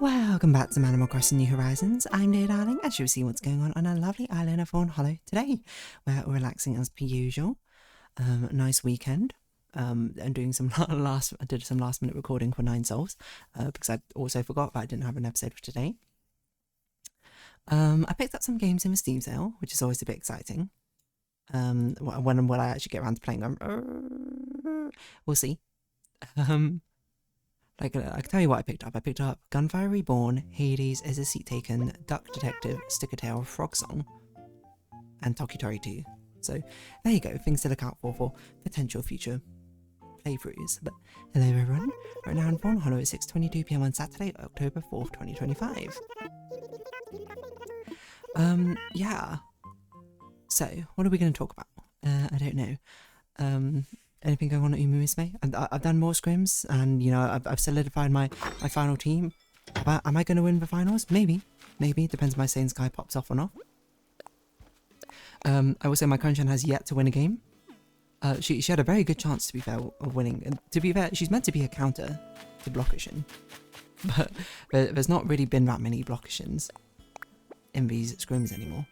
Welcome back to Animal Crossing New Horizons. I'm Dear Darling, as you'll see what's going on our lovely island of Fawnhallow today. We're relaxing as per usual. Nice weekend. And doing some I did some last minute recording for 9 Souls, because I also forgot that I didn't have an episode for today. I picked up some games in the Steam sale, which is always a bit exciting. When will I actually get around to playing them? We'll see. I can tell you what I picked up. I picked up Gunfire Reborn, Hades Is a Seat Taken, Duck Detective, Sticker Tail, Frog Song, and Tokitori 2. So there you go, things to look out for potential future playthroughs. But hello everyone, right now in Fawnhallow at 6:22 PM on Saturday, October 4th, 2025. Yeah. So, what are we going to talk about? I don't know. Anything going on at Umumisme? I've done more scrims, and you know I've solidified my final team. Am I going to win the finals? Maybe. Depends if my Saiyan Sky pops off or not. I will say my Konchan has yet to win a game. She had a very good chance, to be fair, of winning. And to be fair, she's meant to be a counter to Blockishin, but there's not really been that many Blockishins in these scrims anymore.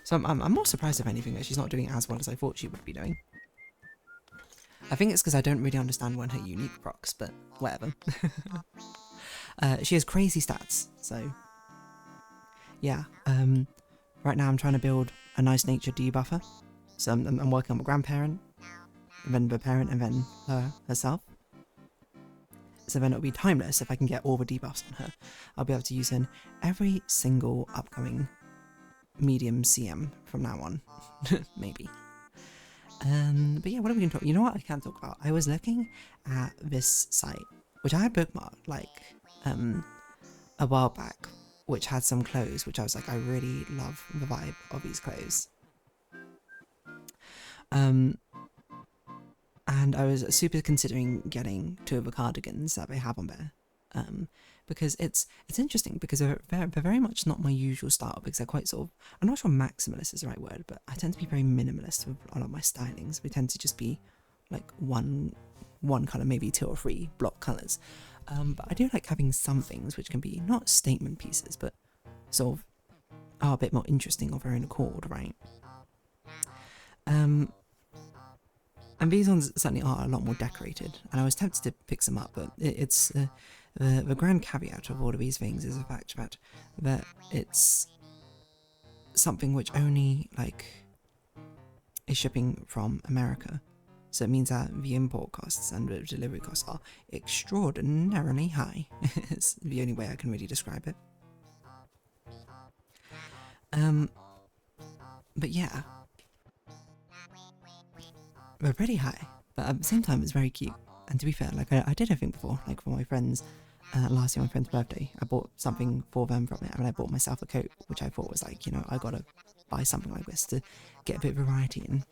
So I'm more surprised, if anything, that she's not doing as well as I thought she would be doing. I think it's because I don't really understand when her unique procs, but whatever. She has crazy stats, so yeah. Right now I'm trying to build a nice nature debuffer. So I'm working on the grandparent, and then the parent, and then her herself. So then it'll be timeless if I can get all the debuffs on her. I'll be able to use her in every single upcoming medium CM from now on. Maybe. But yeah, what are we going to talk? You know what I can't talk about? I was looking at this site, which I had bookmarked like a while back, which had some clothes, which I was like, I really love the vibe of these clothes. And I was super considering getting 2 of the cardigans that they have on there. Because it's interesting, because they're very much not my usual style, because they're quite sort of, I'm not sure maximalist is the right word, but I tend to be very minimalist with a lot of my stylings. We tend to just be like one colour, maybe 2 or 3 block colours. But I do like having some things which can be not statement pieces, but sort of are a bit more interesting of their own accord, right? And these ones certainly are a lot more decorated, and I was tempted to pick some up, but it's the grand caveat of all of these things is the fact that it's something which only like is shipping from America, so it means that the import costs and the delivery costs are extraordinarily high. It's the only way I can really describe it. But yeah, they're pretty high, but at the same time it's very cute. And to be fair, like I did everything before, like for my friends, last year, my friend's birthday, I bought something for them from it. I mean, I bought myself a coat, which I thought was like, you know, I gotta buy something like this to get a bit of variety in.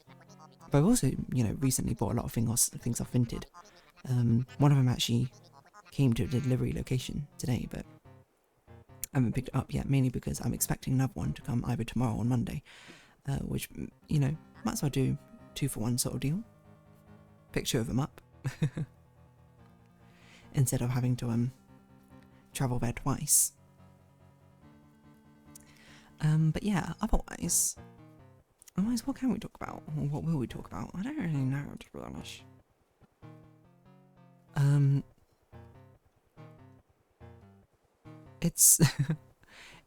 But I've also, you know, recently bought a lot of things off Vinted. One of them actually came to a delivery location today, but I haven't picked it up yet, mainly because I'm expecting another one to come either tomorrow or Monday, which, you know, might as well do 2 for 1 sort of deal. Pick 2 of them up. Instead of having to travel there twice. But yeah, otherwise, what can we talk about? Or what will we talk about? I don't really know, to be honest. It's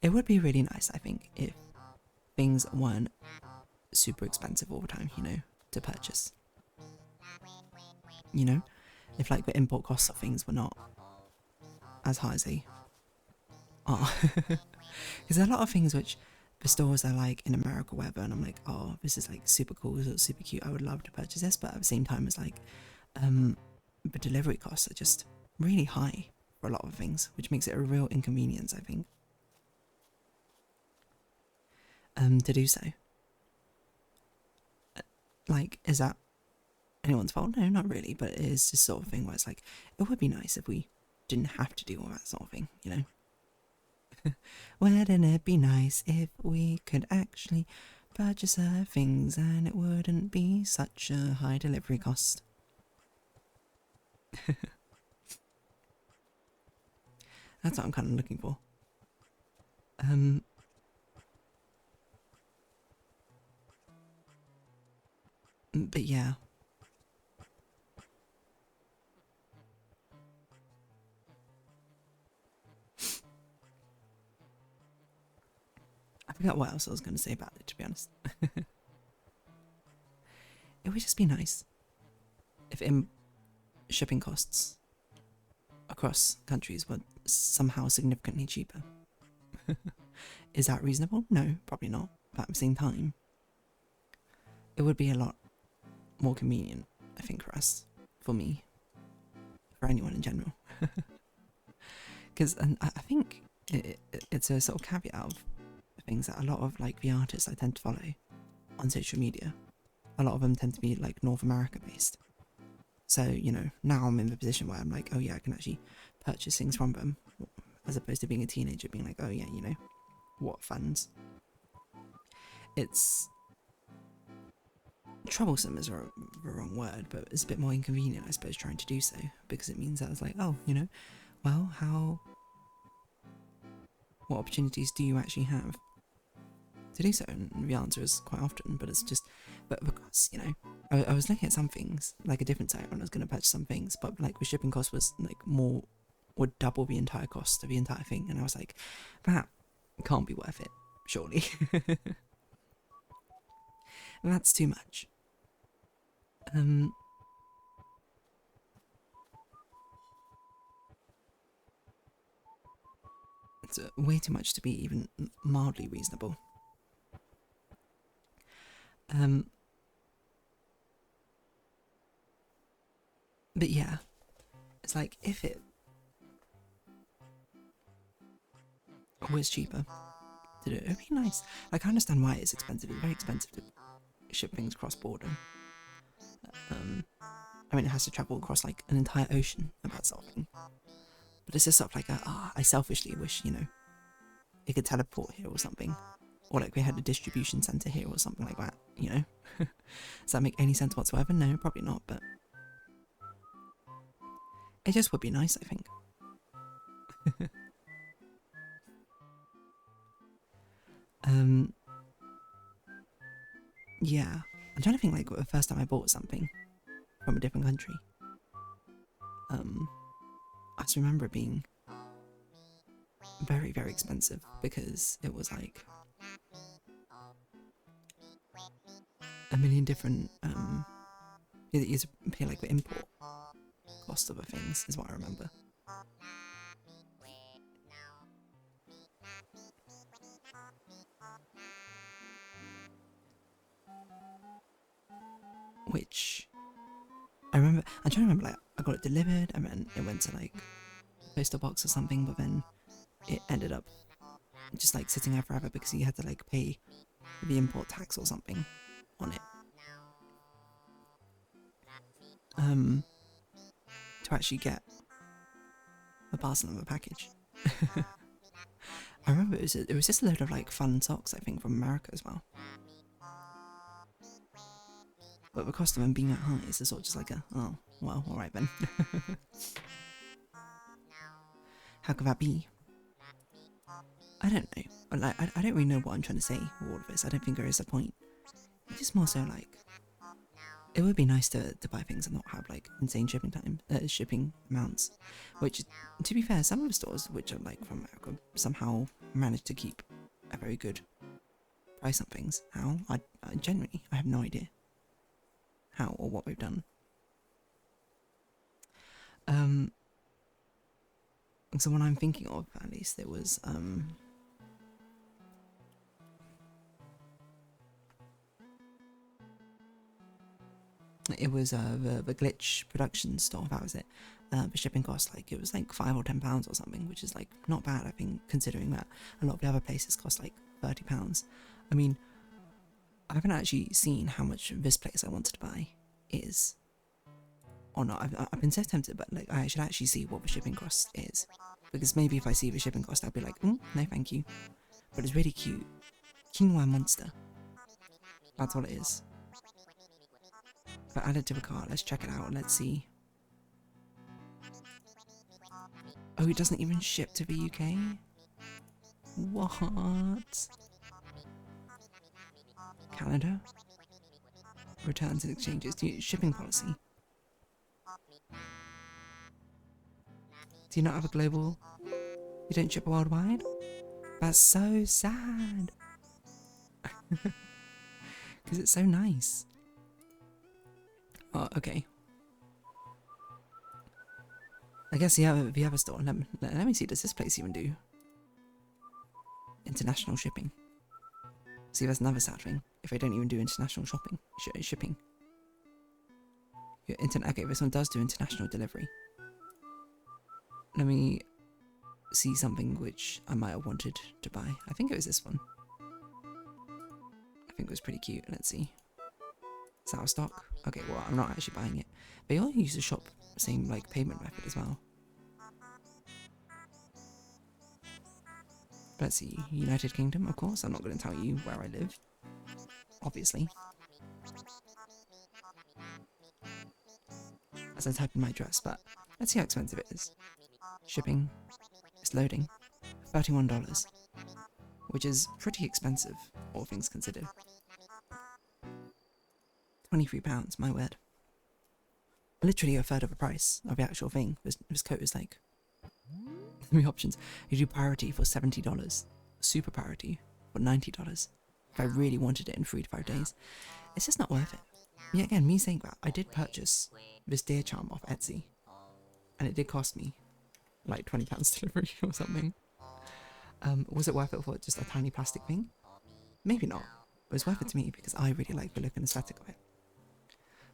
it would be really nice, I think, if things weren't super expensive all the time, you know, to purchase. You know, if like the import costs of things were not as high as they are. Because there are a lot of things which the stores are like in America or whatever, and I'm like, oh, this is like super cool, this is super cute, I would love to purchase this, but at the same time it's like the delivery costs are just really high for a lot of things, which makes it a real inconvenience, I think, to do so. Like, is that anyone's fault? No, not really, but it is just sort of thing where it's like, it would be nice if we didn't have to do all that sort of thing, you know? Wouldn't it be nice if we could actually purchase our things and it wouldn't be such a high delivery cost? That's what I'm kind of looking for. But yeah. I forgot what else I was going to say about it, to be honest. It would just be nice if shipping costs across countries were somehow significantly cheaper. Is that reasonable? No, probably not. But at the same time, it would be a lot more convenient, I think, for us, for me, for anyone in general. Because I think it's a sort of caveat of things that a lot of like the artists I tend to follow on social media, a lot of them tend to be like North America based. So, you know, now I'm in the position where I'm like, oh yeah, I can actually purchase things from them, as opposed to being a teenager being like, oh yeah, you know, what funds. It's troublesome is the wrong word, but it's a bit more inconvenient, I suppose, trying to do so, because it means that I was like, oh, you know, well, what opportunities do you actually have to do so? And the answer is quite often, but it's just, but because, you know, I was looking at some things, like a different site when I was going to purchase some things, but like the shipping cost was like would double the entire cost of the entire thing, and I was like, that can't be worth it, surely. That's too much. It's way too much to be even mildly reasonable. But yeah, it's like if it was cheaper to do it, it'd be nice. Like I understand why it's expensive. It's very expensive to ship things cross border. I mean, it has to travel across like an entire ocean and that sort of thing. But it's just stuff like, I selfishly wish, you know, it could teleport here or something. Or like we had a distribution centre here or something like that, you know? Does that make any sense whatsoever? No, probably not, but it just would be nice, I think. Yeah. I'm trying to think like the first time I bought something from a different country. I just remember it being very, very expensive because it was like a million different you had to pay like the import cost of the things is what I remember. Which I'm trying to remember, like I got it delivered and then it went to like a postal box or something, but then it ended up just like sitting there forever because you had to like pay the import tax or something on it. To actually get a parcel of a package. I remember it was just a load of like fun socks, I think, from America as well. But the cost of them being that high is sort of just like oh, well, alright then. How could that be? I don't know. Like, I don't really know what I'm trying to say with all of this. I don't think there is a point. It's just more so like, it would be nice to buy things and not have like insane shipping amounts. Which, to be fair, some of the stores which are like from America somehow manage to keep a very good price on things. How? I genuinely, I have no idea how or what we've done. So what I'm thinking of, at least, it was the glitch production store. That was it. The shipping cost, like it was like £5 or £10 or something, which is like not bad, I think, considering that a lot of the other places cost like £30. I mean, I haven't actually seen how much this place I wanted to buy is, or not. I've been so tempted, but like I should actually see what the shipping cost is, because maybe if I see the shipping cost, I'll be like, no, thank you. But it's really cute. Quinoa monster. That's all it is. But add it to the cart. Let's check it out. Let's see. Oh, it doesn't even ship to the UK? What? Canada? Returns and exchanges. Shipping policy. Do you not have a global? You don't ship worldwide? That's so sad. Because it's so nice. Oh, okay. I guess the other store. Let me see. Does this place even do international shipping? See, that's another sad thing. If they don't even do international shipping. Okay, this one does do international delivery. Let me see something which I might have wanted to buy. I think it was this one. I think it was pretty cute. Let's see. It's out of stock. Okay, well, I'm not actually buying it. They all use the shop same like payment method as well. Let's see. United Kingdom, of course. I'm not going to tell you where I live. Obviously. As I type in my address, but let's see how expensive it is. Shipping. It's loading. $31. Which is pretty expensive, all things considered. £23, my word. Literally a third of the price of the actual thing. This coat is like 3 options. You do priority for $70. Super priority for $90. If I really wanted it in 3 to 5 days. It's just not worth it. Yeah, again, me saying that, I did purchase this deer charm off Etsy. And it did cost me like £20 delivery or something. Was it worth it for just a tiny plastic thing? Maybe not. But it was worth it to me because I really like the look and aesthetic of it.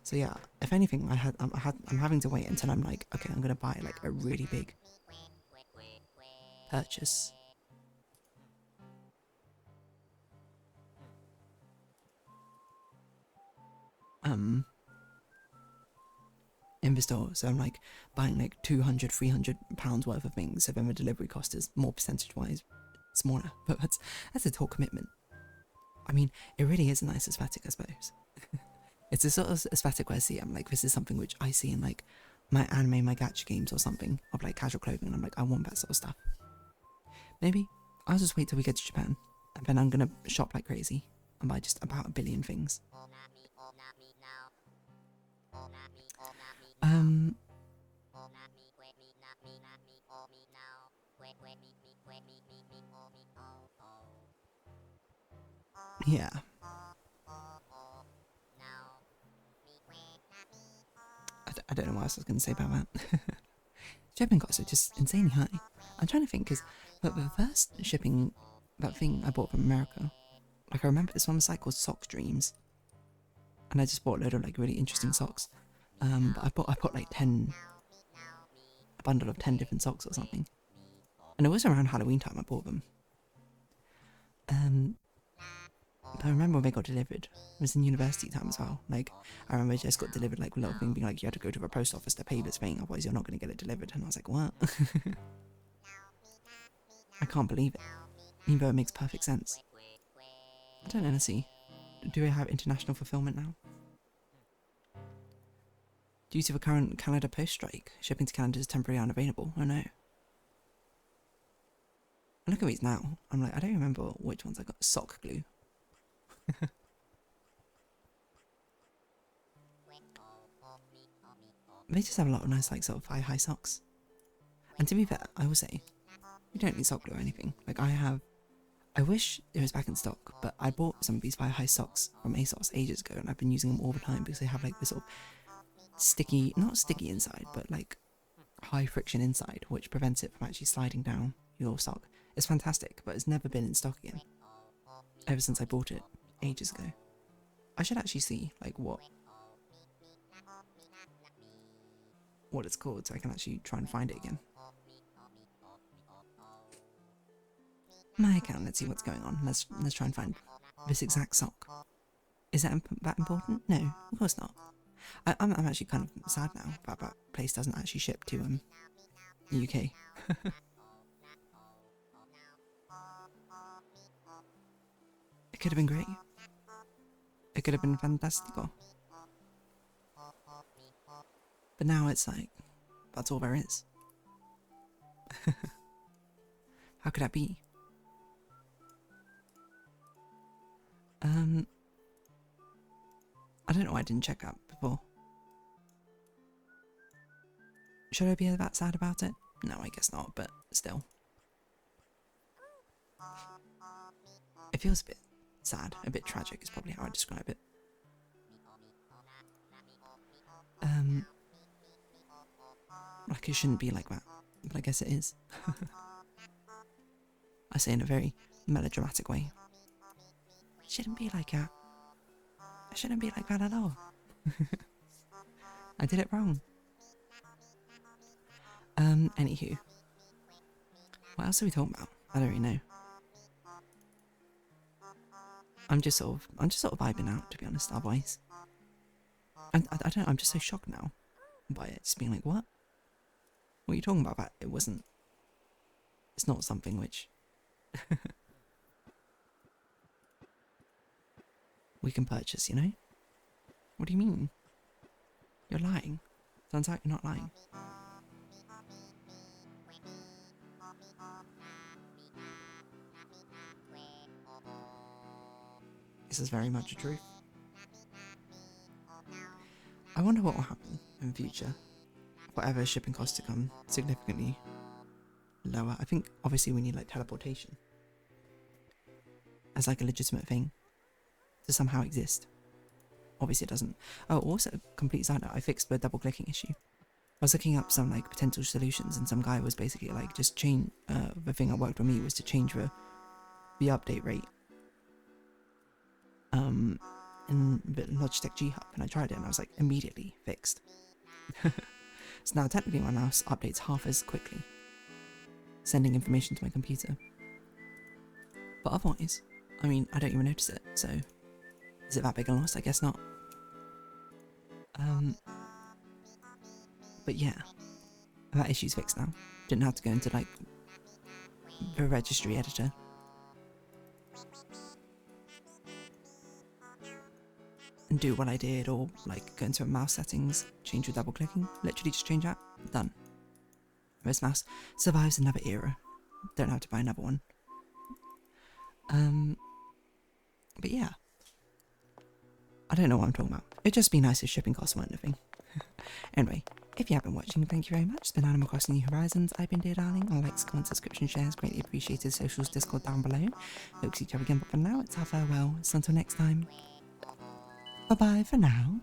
So yeah, if anything, I'm having to wait until I'm like, okay, I'm gonna buy like a really big purchase. In the store, so I'm like buying like £200-300 worth of things, so then the delivery cost is more percentage-wise smaller. But that's a total commitment. I mean, it really is a nice aesthetic, I suppose. It's a sort of aesthetic where I see it. I'm like, this is something which I see in like my anime, my gacha games or something of like casual clothing, and I'm like, I want that sort of stuff. Maybe I'll just wait till we get to Japan, and then I'm gonna shop like crazy and buy just about 1 billion things. Yeah. I don't know what else I was going to say about that. Shipping costs are just insanely high. I'm trying to think, because the first shipping, that thing I bought from America, like I remember this one site called Sock Dreams, and I just bought a load of like really interesting socks. But I bought like a bundle of 10 different socks or something, and it was around Halloween time I bought them. But I remember when they got delivered, it was in university time as well. Like, I remember it just got delivered, like, a little thing being like, you had to go to the post office to pay this thing, otherwise you're not going to get it delivered. And I was like, what? I can't believe it. Even though it makes perfect sense. I don't know, let's see. Do we have international fulfillment now? Due to the current Canada post strike, shipping to Canada is temporarily unavailable. Oh no. I look at these now. I'm like, I don't remember which ones I got. Sock glue. They just have a lot of nice, like, sort of thigh-high socks. And to be fair, I will say, you don't need sock glue or anything. Like, I wish it was back in stock, but I bought some of these thigh-high socks from ASOS ages ago, and I've been using them all the time because they have, like, this sort of sticky, not sticky inside, but, like, high friction inside, which prevents it from actually sliding down your sock. It's fantastic, but it's never been in stock again. Ever since I bought it ages ago. I should actually see, like, what it's called, so I can actually try and find it again. My account, let's see what's going on. Let's try and find this exact sock. Is that important? No, of course not. I'm actually kind of sad now that place doesn't actually ship to the UK. It could have been great. It could have been fantastico. But now it's like, that's all there is. How could that be? I don't know why I didn't check out before. Should I be that sad about it? No, I guess not, but still. It feels a bit sad, a bit tragic is probably how I describe it. Like it shouldn't be like that, but I guess it is. I say in a very melodramatic way. It shouldn't be like that. It shouldn't be like that at all. I did it wrong. Anywho. What else are we talking about? I don't really know. I'm just sort of vibing out, to be honest, otherwise. And I don't know, I'm just so shocked now by it, just being like, what? What are you talking about? It wasn't, it's not something which we can purchase, you know? What do you mean? You're lying. Turns out you're not lying. This is very much the truth. I wonder what will happen in the future. Whatever shipping costs to come significantly lower. I think obviously we need like teleportation as like a legitimate thing to somehow exist. Obviously it doesn't. Oh, also, complete side note, I fixed the double clicking issue. I was looking up some like potential solutions and some guy was basically like just change, the thing that worked for me was to change the update rate in the Logitech G Hub, and I tried it and I was like immediately fixed. So now technically my mouse updates half as quickly, sending information to my computer. But otherwise, I mean, I don't even notice it, so is it that big a loss? I guess not. But yeah, that issue's fixed now. Didn't have to go into like the registry editor. And do what I did, or like go into mouse settings, change with double clicking, literally just change that, done. This mouse survives another era. Don't have to buy another one. But yeah. I don't know what I'm talking about. It'd just be nice if shipping costs weren't a thing. Anyway, if you have been watching, thank you very much. It's been Animal Crossing New Horizons. I've been Dear Darling. All likes, comments, subscription, shares, greatly appreciated. Socials, Discord down below. Hope to see each other again, but for now, it's our farewell. So until next time. Bye bye for now.